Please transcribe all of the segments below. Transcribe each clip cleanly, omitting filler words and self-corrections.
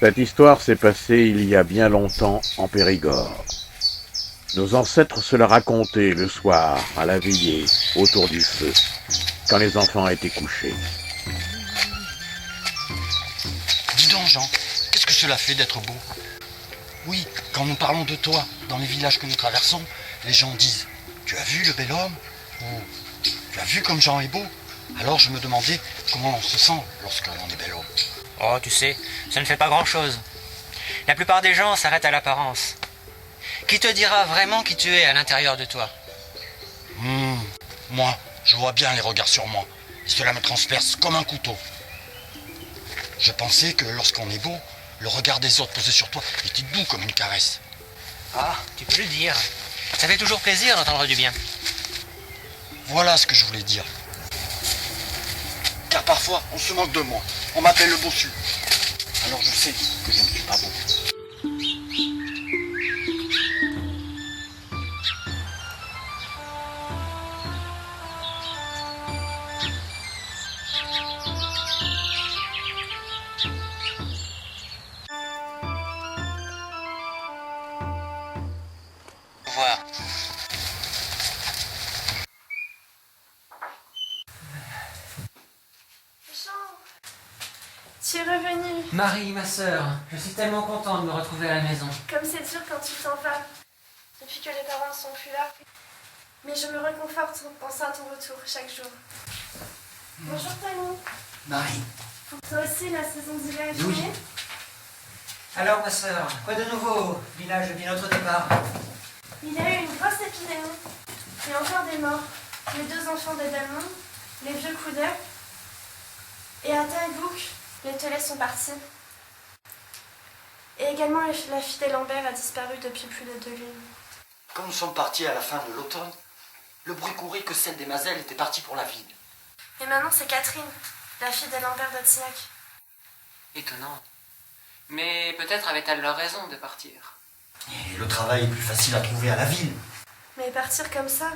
Cette histoire s'est passée il y a bien longtemps en Périgord. Nos ancêtres se la racontaient le soir, à la veillée, autour du feu, quand les enfants étaient couchés. Dis donc, Jean, qu'est-ce que cela fait d'être beau? Oui, quand nous parlons de toi, dans les villages que nous traversons, les gens disent « Tu as vu le bel homme ?» ou « Tu as vu comme Jean est beau ?» Alors je me demandais comment on se sent lorsque l'on est bel homme. Oh, tu sais, ça ne fait pas grand-chose. La plupart des gens s'arrêtent à l'apparence. Qui te dira vraiment qui tu es à l'intérieur de toi? Moi, je vois bien les regards sur moi, et cela me transperce comme un couteau. Je pensais que lorsqu'on est beau, le regard des autres posé sur toi était doux comme une caresse. Ah, tu peux le dire. Ça fait toujours plaisir d'entendre du bien. Voilà ce que je voulais dire. Car parfois, on se moque de moi. On m'appelle le bossu. Alors je sais que je ne suis pas beau. Au revoir. Tu es revenue. Marie, ma sœur, je suis tellement content de me retrouver à la maison. Comme c'est dur quand tu t'en vas, depuis que les parents ne sont plus là. Mais je me réconforte en pensant à ton retour chaque jour. Bonjour Tony. Marie. Pour toi aussi, la saison d'hiver est Oui. finie. Alors, ma sœur, quoi de nouveau, village depuis notre départ? Il y a eu une grosse épidémie. Il y a encore des morts. Les 2 enfants de Damon, les vieux coudeurs. Et à Taïbouk, les télés sont partis. Et également, la fille des Lambert a disparu depuis plus de 2 lunes. Quand nous sommes partis à la fin de l'automne, le bruit courait que celle des Mazelles était partie pour la ville. Et maintenant, c'est Catherine, la fille des Lambert d'Ottiac. Étonnant. Mais peut-être avait-elle leur raison de partir. Et le travail est plus facile à trouver à la ville. Mais partir comme ça,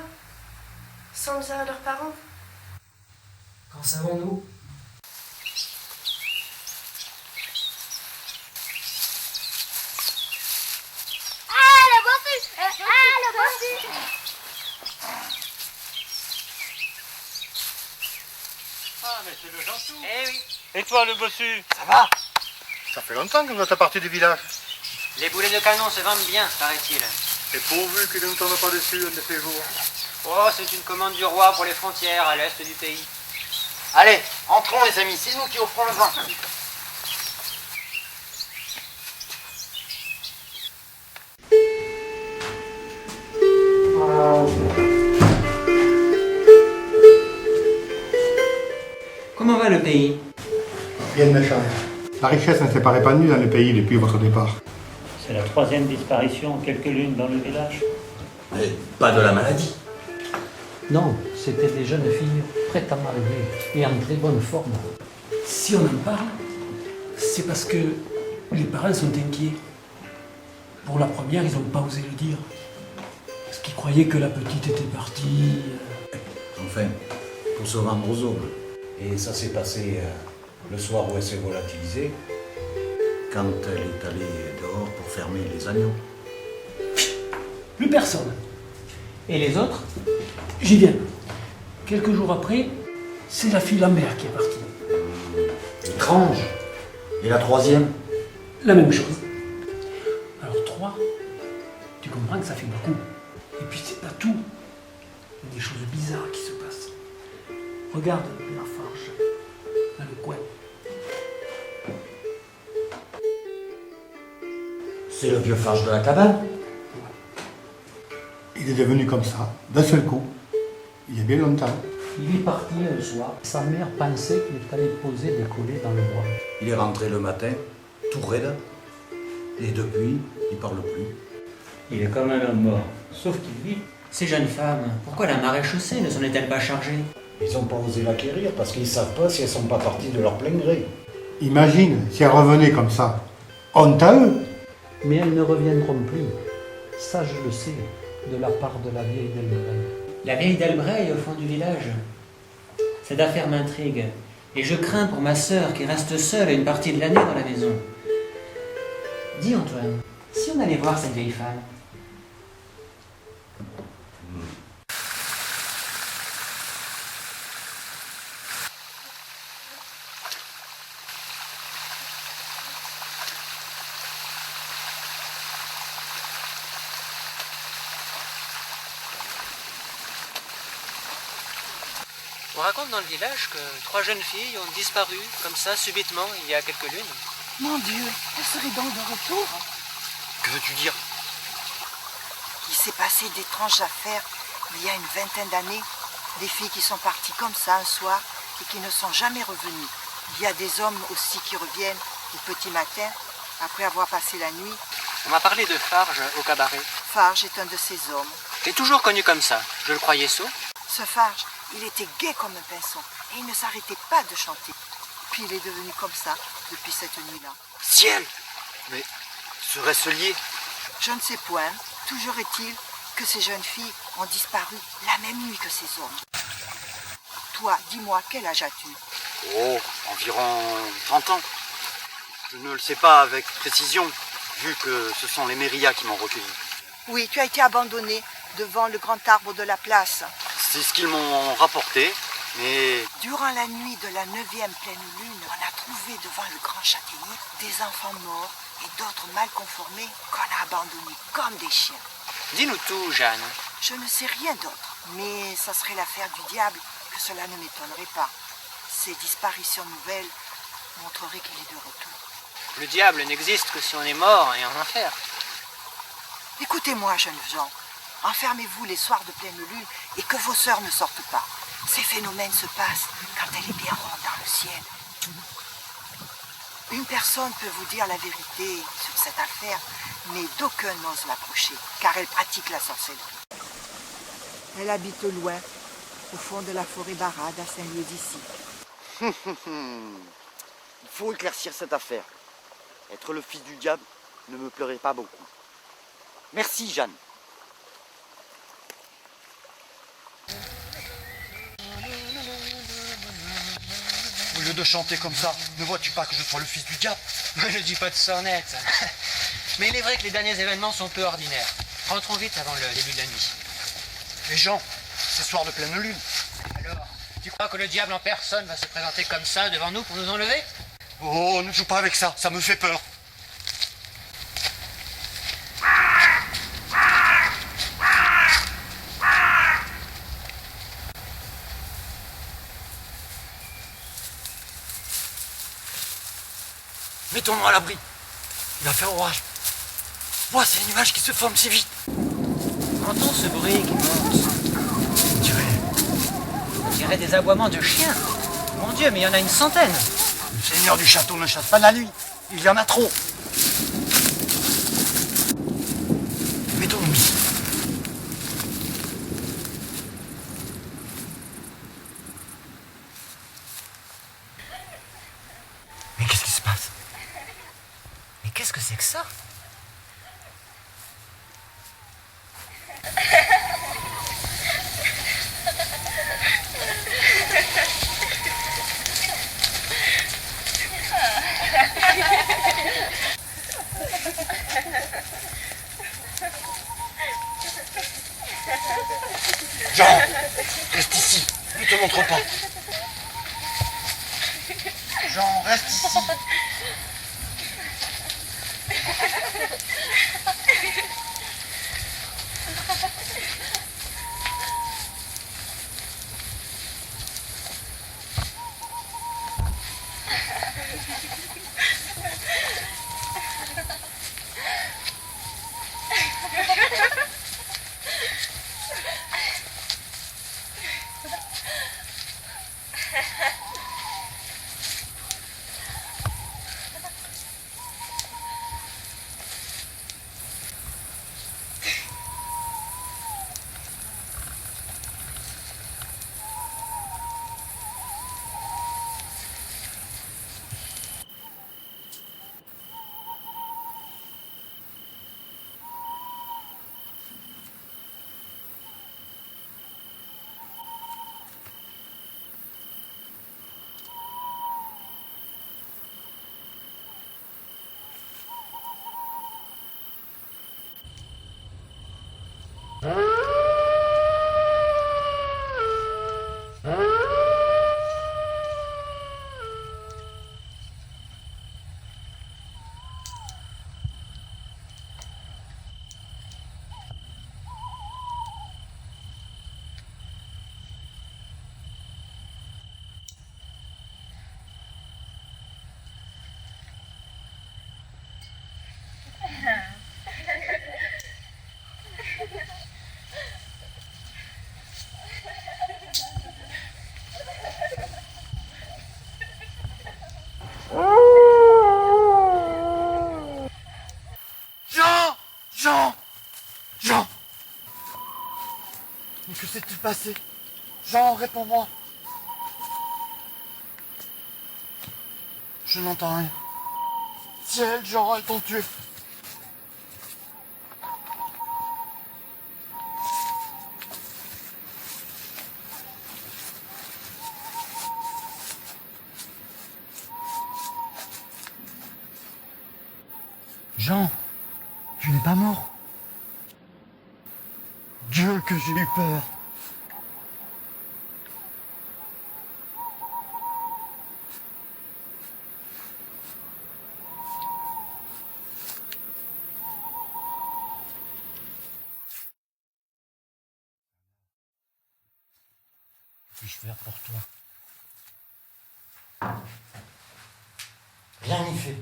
sans le dire à leurs parents. Qu'en savons-nous? Ah, mais c'est le Jantou. Eh oui. Et toi, le bossu? Ça va? Ça fait longtemps que vous êtes parti du village. Les boulets de canon se vendent bien, paraît-il. Et pourvu qu'il ne tombe pas dessus un de ces jours. Oh, c'est une commande du roi pour les frontières à l'est du pays. Allez, entrons les amis, c'est nous qui offrons le vin. Comment va le pays? Bien méchant. La richesse ne s'est pas répandue dans le pays depuis votre départ. C'est la 3e disparition en quelques lunes dans le village. Mais pas de la maladie. Non, c'était des jeunes filles prêtes à marier et en très bonne forme. Si on en parle, c'est parce que les parents sont inquiets. Pour la première, ils n'ont pas osé le dire. Parce qu'ils croyaient que la petite était partie. Enfin, pour se rendre aux hommes. Et ça s'est passé le soir où elle s'est volatilisée, quand elle est allée dehors pour fermer les agneaux. Plus personne. Et les autres? J'y viens. Quelques jours après, c'est la fille Lambert qui est partie. Étrange. Et la 3e? La même chose. Alors 3, tu comprends que ça fait beaucoup. Et puis c'est pas tout. Il y a des choses bizarres qui se passent. Regarde la farge, dans le coin. C'est le vieux farge de la cabane. Il est devenu comme ça, d'un seul coup, il y a bien longtemps. Il est parti un soir. Sa mère pensait qu'il allait poser des collets dans le bois. Il est rentré le matin, tout raide. Et depuis, il parle plus. Il est comme un homme mort, sauf qu'il vit. Ces jeunes femmes, pourquoi la maréchaussée ne s'en est-elle pas chargée? Ils n'ont pas osé l'acquérir parce qu'ils ne savent pas si elles ne sont pas parties de leur plein gré. Imagine si elle revenait comme ça. Honte à eux. Mais elles ne reviendront plus. Ça, je le sais, de la part de la vieille Delbray. La vieille d'Albreil au fond du village. Cette affaire m'intrigue. Et je crains pour ma sœur qui reste seule une partie de l'année dans la maison. Dis Antoine, si on allait voir cette vieille femme? On raconte dans le village que 3 jeunes filles ont disparu comme ça subitement il y a quelques lunes. Mon Dieu, elles seraient donc de retour? Que veux-tu dire? Il s'est passé d'étranges affaires il y a une vingtaine d'années. Des filles qui sont parties comme ça un soir et qui ne sont jamais revenues. Il y a des hommes aussi qui reviennent au petit matin après avoir passé la nuit. On m'a parlé de Farge au cabaret. Farge est un de ces hommes. T'es toujours connu comme ça. Je le croyais sot. Ce Farge, il était gai comme un pinson et il ne s'arrêtait pas de chanter. Puis il est devenu comme ça depuis cette nuit-là. Ciel! Mais serait-ce lié? Je ne sais point. Toujours est-il que ces jeunes filles ont disparu la même nuit que ces hommes. Toi, dis-moi, quel âge as-tu? Oh, environ 30 ans. Je ne le sais pas avec précision, vu que ce sont les Mérias qui m'ont recueilli. Oui, tu as été abandonné devant le grand arbre de la place. C'est ce qu'ils m'ont rapporté, mais... Durant la nuit de la 9e pleine lune, on a trouvé devant le grand châtaignier des enfants morts et d'autres mal conformés qu'on a abandonnés comme des chiens. Dis-nous tout, Jeanne. Je ne sais rien d'autre, mais ça serait l'affaire du diable que cela ne m'étonnerait pas. Ces disparitions nouvelles montreraient qu'il est de retour. Le diable n'existe que si on est mort et en enfer. Écoutez-moi, jeunes gens. Enfermez-vous les soirs de pleine lune et que vos sœurs ne sortent pas. Ces phénomènes se passent quand elle est bien ronde dans le ciel. Une personne peut vous dire la vérité sur cette affaire, mais d'aucun n'ose l'approcher, car elle pratique la sorcellerie. Elle habite loin, au fond de la forêt barade, à 5 lieues d'ici. Il faut éclaircir cette affaire. Être le fils du diable ne me plairait pas beaucoup. Merci, Jeanne. Au lieu de chanter comme ça, ne vois-tu pas que je sois le fils du diable? Je ne dis pas de sornettes. Mais il est vrai que les derniers événements sont peu ordinaires. Rentrons vite avant le début de la nuit. Les gens, ce soir de pleine lune. Alors, tu crois que le diable en personne va se présenter comme ça devant nous pour nous enlever? Oh, ne joue pas avec ça, ça me fait peur. Mettons-nous à l'abri. Il va faire orage. Vois ces nuages qui se forment si vite. Entends ce bruit qui monte. On dirait des aboiements de chiens. Mon Dieu, mais il y en a une centaine. Le seigneur du château ne chasse pas la nuit. Il y en a trop. Mettons-nous ici. Mais qu'est-ce qui se passe? Mais qu'est-ce que c'est que ça? Jean, reste ici. Ne te montre pas. Jean, reste ici. Jean! Mais que s'est-il passé? Jean, réponds-moi. Je n'entends rien. Ciel, Jean, elles t'ont tué. Jean, tu n'es pas mort. Dieu, que j'ai eu peur. Que puis-je faire pour toi? Rien n'y fait.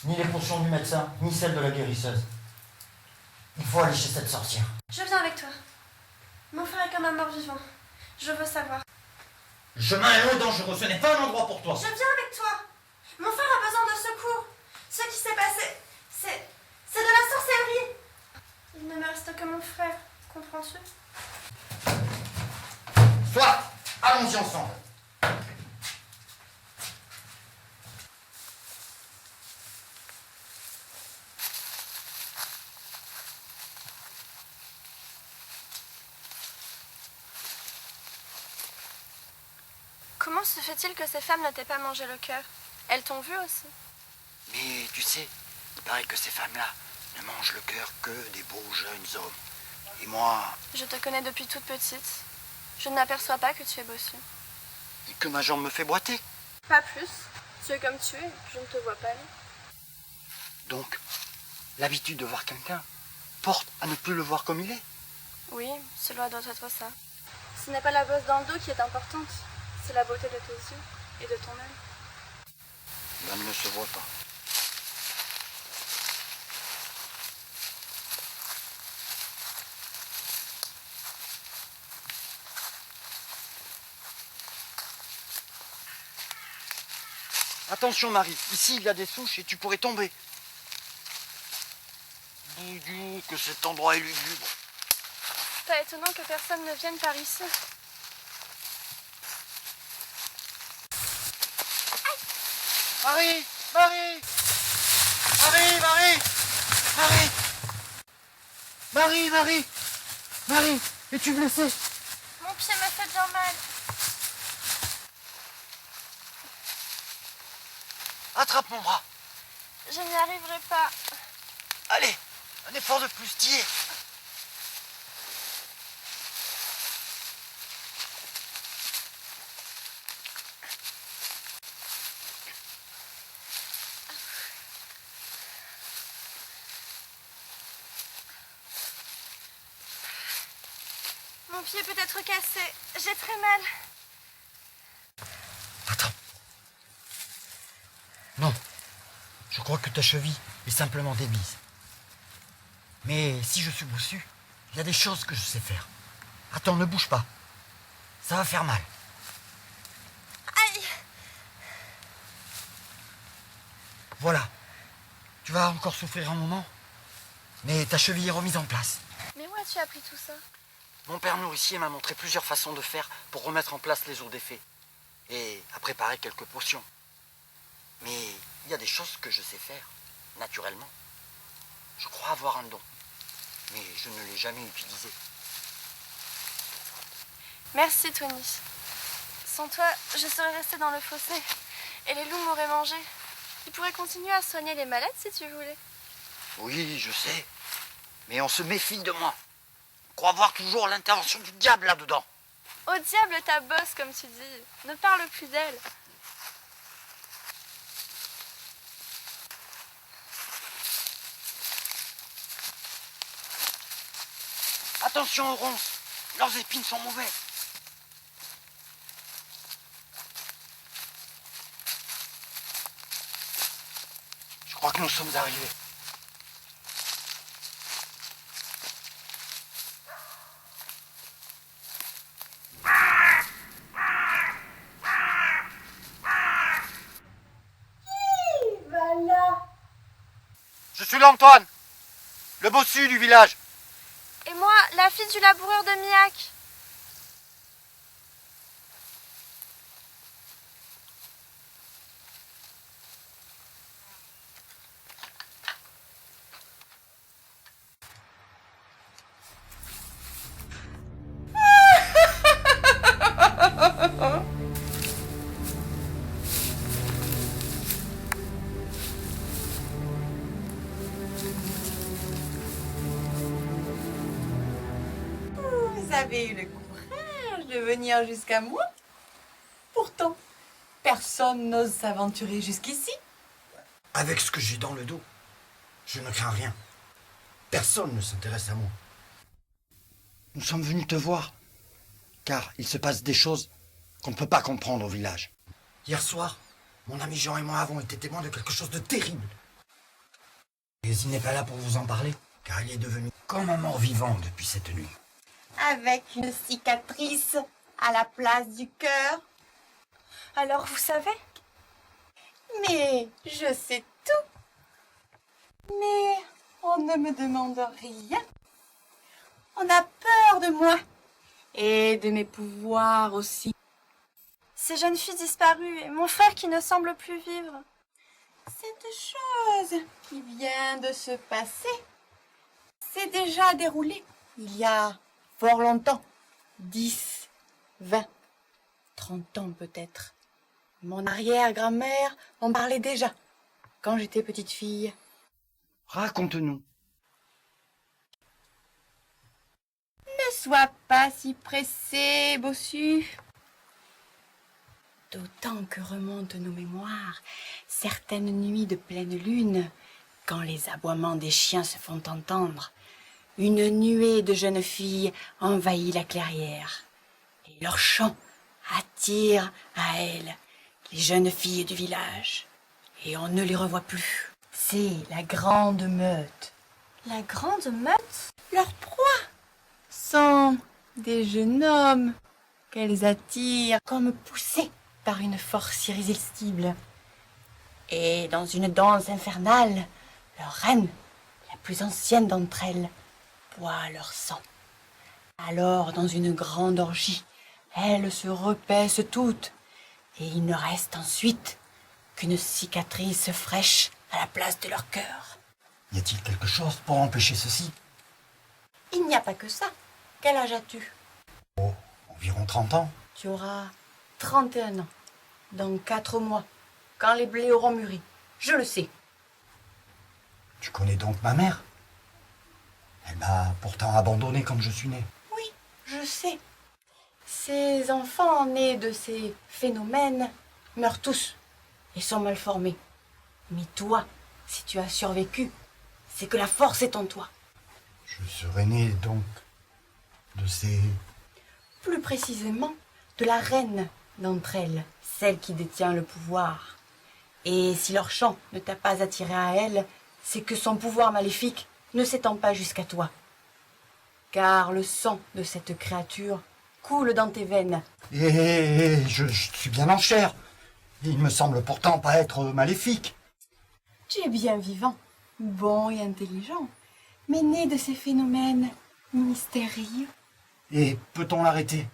Ni les potions du médecin, ni celles de la guérisseuse. Il faut aller chez cette sorcière. Je viens avec toi. Mon frère est comme un mort-vivant. Je veux savoir. Le chemin est haut, dangereux. Ce n'est pas un endroit pour toi. Je viens avec toi. Mon frère a besoin de secours. Ce qui s'est passé, c'est de la sorcellerie. Il ne me reste que mon frère. Comprends-tu? Soit, allons-y ensemble. Comment se fait-il que ces femmes ne t'aient pas mangé le cœur? Elles t'ont vu aussi. Mais tu sais, il paraît que ces femmes-là ne mangent le cœur que des beaux jeunes hommes. Et moi... Je te connais depuis toute petite. Je ne m'aperçois pas que tu es bossu. Et que ma jambe me fait boiter. Pas plus. Tu es comme tu es. Je ne te vois pas aller. Donc, l'habitude de voir quelqu'un porte à ne plus le voir comme il est. Oui, cela doit être ça. Ce n'est pas la bosse dans le dos qui est importante. C'est la beauté de tes yeux et de ton œil. L'homme ne se voit pas. Attention Marie, ici il y a des souches et tu pourrais tomber. Boudou, que cet endroit est lugubre. Pas étonnant que personne ne vienne par ici. Marie! Marie! Marie! Marie! Marie! Marie! Marie! Marie! Es-tu blessée? Mon pied me fait bien mal. Attrape mon bras. Je n'y arriverai pas. Allez, un effort de plus, t'y es. Mon pied peut être cassé. J'ai très mal. Attends. Non. Je crois que ta cheville est simplement démise. Mais si je suis bossu, il y a des choses que je sais faire. Attends, ne bouge pas. Ça va faire mal. Aïe! Voilà. Tu vas encore souffrir un moment, mais ta cheville est remise en place. Mais où as-tu appris tout ça? Mon père nourricier m'a montré plusieurs façons de faire pour remettre en place les os des fées et à préparer quelques potions. Mais il y a des choses que je sais faire, naturellement. Je crois avoir un don, mais je ne l'ai jamais utilisé. Merci, Tony. Sans toi, je serais restée dans le fossé et les loups m'auraient mangé. Tu pourrais continuer à soigner les malades si tu voulais. Oui, je sais, mais on se méfie de moi. crois voir toujours l'intervention du diable là-dedans. Au diable ta bosse, comme tu dis. Ne parle plus d'elle. Attention aux ronces, leurs épines sont mauvaises. Je crois que nous sommes arrivés. Voilà. Je suis l'Antoine, le bossu du village. Et moi, la fille du laboureur de Miac. Vous avez eu le courage de venir jusqu'à moi. Pourtant, personne n'ose s'aventurer jusqu'ici. Avec ce que j'ai dans le dos, je ne crains rien. Personne ne s'intéresse à moi. Nous sommes venus te voir, car il se passe des choses qu'on ne peut pas comprendre au village. Hier soir, mon ami Jean et moi avons été témoins de quelque chose de terrible. Mais il n'est pas là pour vous en parler, car il est devenu comme un mort-vivant depuis cette nuit. Avec une cicatrice à la place du cœur. Alors vous savez? Mais je sais tout. Mais on ne me demande rien. On a peur de moi. Et de mes pouvoirs aussi. Ces jeunes filles disparues et mon frère qui ne semble plus vivre. Cette chose qui vient de se passer s'est déjà déroulée il y a fort longtemps. 10, 20, 30 ans peut-être. Mon arrière-grand-mère m'en parlait déjà quand j'étais petite fille. Raconte-nous. Ne sois pas si pressé, bossu. D'autant que remontent nos mémoires certaines nuits de pleine lune, quand les aboiements des chiens se font entendre, une nuée de jeunes filles envahit la clairière, et leur chant attire à elles les jeunes filles du village, et on ne les revoit plus. C'est la grande meute. La grande meute? Leurs proies sont des jeunes hommes qu'elles attirent comme poussées par une force irrésistible. Et dans une danse infernale, leur reine, la plus ancienne d'entre elles, boit leur sang. Alors, dans une grande orgie, elles se repaissent toutes, et il ne reste ensuite qu'une cicatrice fraîche à la place de leur cœur. Y a-t-il quelque chose pour empêcher ceci? Il n'y a pas que ça. Quel âge as-tu? Oh, environ 30 ans. Tu auras 31 ans, dans 4 mois, quand les blés auront mûri. Je le sais. Tu connais donc ma mère? Elle m'a pourtant abandonné quand je suis né. Oui, je sais. Ces enfants nés de ces phénomènes meurent tous et sont mal formés. Mais toi, si tu as survécu, c'est que la force est en toi. Je serais né donc de ces... Plus précisément, de la reine d'entre elles, celle qui détient le pouvoir. Et si leur chant ne t'a pas attiré à elle, c'est que son pouvoir maléfique ne s'étend pas jusqu'à toi. Car le sang de cette créature coule dans tes veines. Je suis bien en chair. Il me semble pourtant pas être maléfique. Tu es bien vivant, bon et intelligent, mais né de ces phénomènes mystérieux. Et peut-on l'arrêter?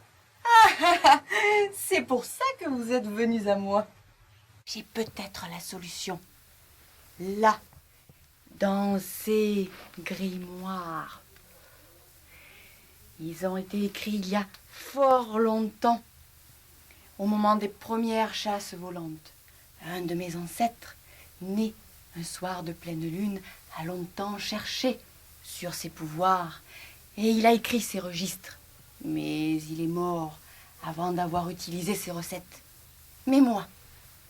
C'est pour ça que vous êtes venus à moi. J'ai peut-être la solution. Là, dans ces grimoires. Ils ont été écrits il y a fort longtemps, au moment des premières chasses volantes. Un de mes ancêtres, né un soir de pleine lune, a longtemps cherché sur ses pouvoirs Et il a écrit ses registres. Mais il est mort avant d'avoir utilisé ses recettes. Mais moi,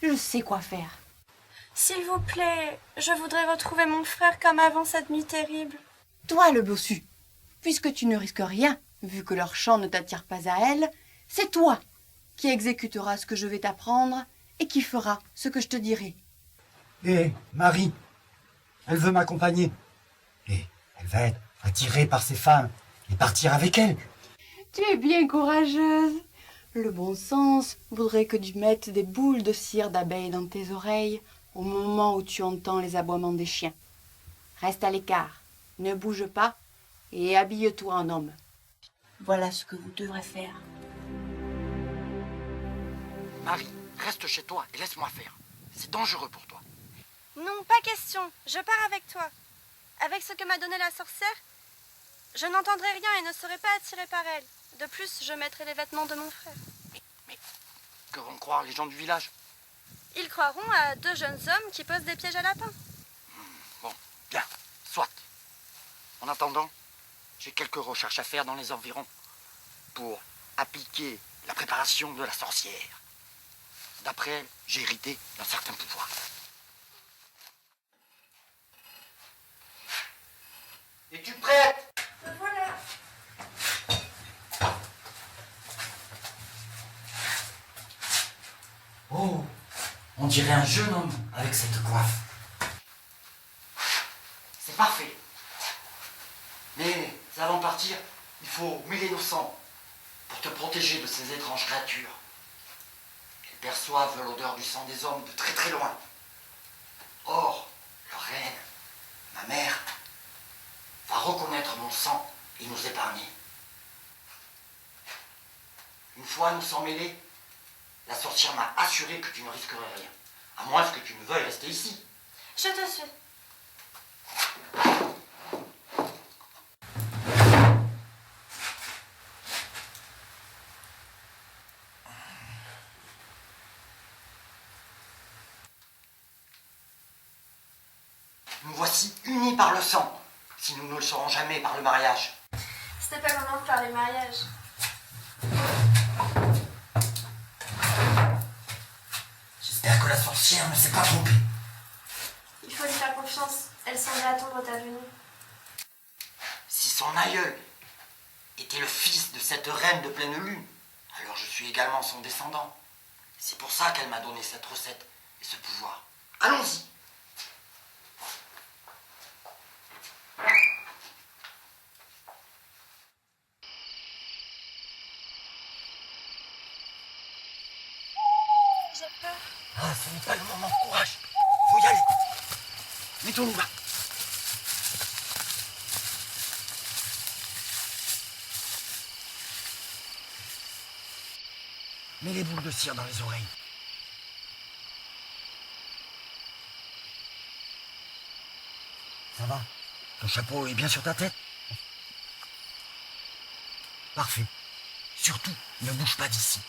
je sais quoi faire. S'il vous plaît, je voudrais retrouver mon frère comme avant cette nuit terrible. Toi, le bossu, puisque tu ne risques rien, vu que leur chant ne t'attire pas à elle, c'est toi qui exécuteras ce que je vais t'apprendre et qui feras ce que je te dirai. Hé, Marie, elle veut m'accompagner. Et elle va être attirée par ces femmes et partir avec elles. Tu es bien courageuse. Le bon sens voudrait que tu mettes des boules de cire d'abeille dans tes oreilles au moment où tu entends les aboiements des chiens. Reste à l'écart, ne bouge pas et habille-toi en homme. Voilà ce que vous devrez faire. Marie, reste chez toi et laisse-moi faire. C'est dangereux pour toi. Non, pas question. Je pars avec toi. Avec ce que m'a donné la sorcière, je n'entendrai rien et ne serai pas attirée par elle. De plus, je mettrai les vêtements de mon frère. Mais que vont croire les gens du village? Ils croiront à deux jeunes hommes qui posent des pièges à lapins. Bon, bien, soit. En attendant, j'ai quelques recherches à faire dans les environs pour appliquer la préparation de la sorcière. D'après elle, j'ai hérité d'un certain pouvoir. Es-tu prête? Voilà. Oh, on dirait un jeune homme avec cette coiffe. C'est parfait. Mais avant de partir, il faut mêler nos sangs pour te protéger de ces étranges créatures. Elles perçoivent l'odeur du sang des hommes de très très loin. Or, leur reine, ma mère, va reconnaître mon sang et nous épargner. Une fois nous sang mêlés, la sorcière m'a assuré que tu ne risquerais rien. À moins que tu ne veuilles rester ici. Je te suis. Nous voici unis par le sang, si nous ne le serons jamais par le mariage. Ce n'est pas le moment de faire les mariages. J'espère que la sorcière ne s'est pas trompée. Il faut lui faire confiance. Elle semblait attendre ta venue. Si son aïeul était le fils de cette reine de pleine lune, alors je suis également son descendant. C'est pour ça qu'elle m'a donné cette recette et ce pouvoir. Allons-y. J'ai peur. Ah, ce n'est pas le moment. Courage. Faut y aller. Mettons-nous là. Mets les boules de cire dans les oreilles. Ça va? Ton chapeau est bien sur ta tête? Parfait. Surtout, ne bouge pas d'ici.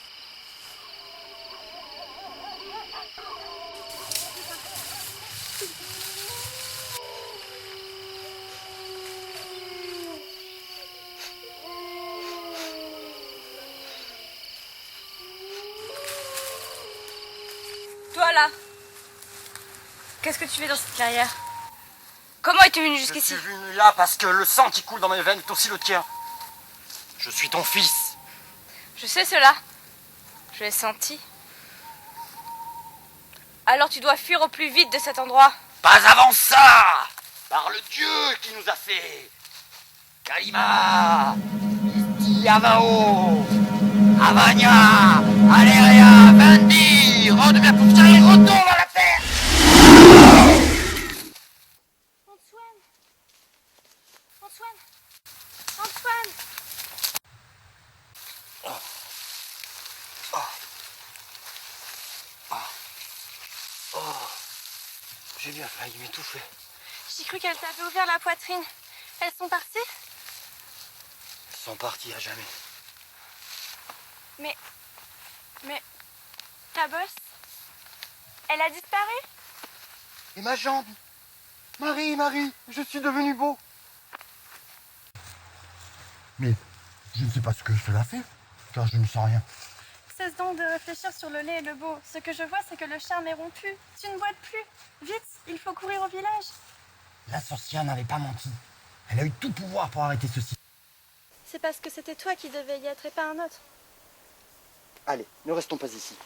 Toi là, qu'est-ce que tu fais dans cette carrière? Comment es-tu venu jusqu'ici? Je suis venu là parce que le sang qui coule dans mes veines est aussi le tien. Je suis ton fils. Je sais cela. Je l'ai senti. Alors tu dois fuir au plus vite de cet endroit. Pas avant ça! Par le Dieu qui nous a fait. Kalima, Yavao, Avania, Aleria, Vendi, redevient poussière et retourne à la terre! Antoine! J'ai bien failli m'étouffer. J'ai cru qu'elles t'avaient ouvert la poitrine. Elles sont parties? Elles sont parties à jamais. Mais ta bosse, elle a disparu? Et ma jambe? Marie, je suis devenu beau. Mais je ne sais pas ce que cela fait, car je ne sens rien. Cesse donc de réfléchir sur le lait et le beau. Ce que je vois, c'est que le charme est rompu. Tu ne boites plus. Vite, il faut courir au village. La sorcière n'avait pas menti. Elle a eu tout pouvoir pour arrêter ceci. C'est parce que c'était toi qui devais y être et pas un autre. Allez, ne restons pas ici.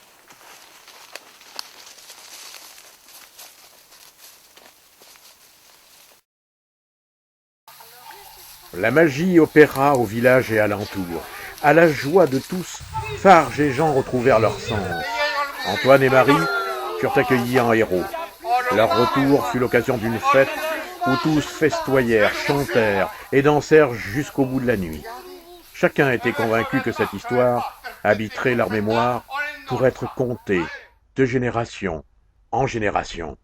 La magie opéra au village et alentour. À la joie de tous, Farge et Jean retrouvèrent leur sens. Antoine et Marie furent accueillis en héros. Leur retour fut l'occasion d'une fête où tous festoyèrent, chantèrent et dansèrent jusqu'au bout de la nuit. Chacun était convaincu que cette histoire habiterait leur mémoire pour être contée de génération en génération.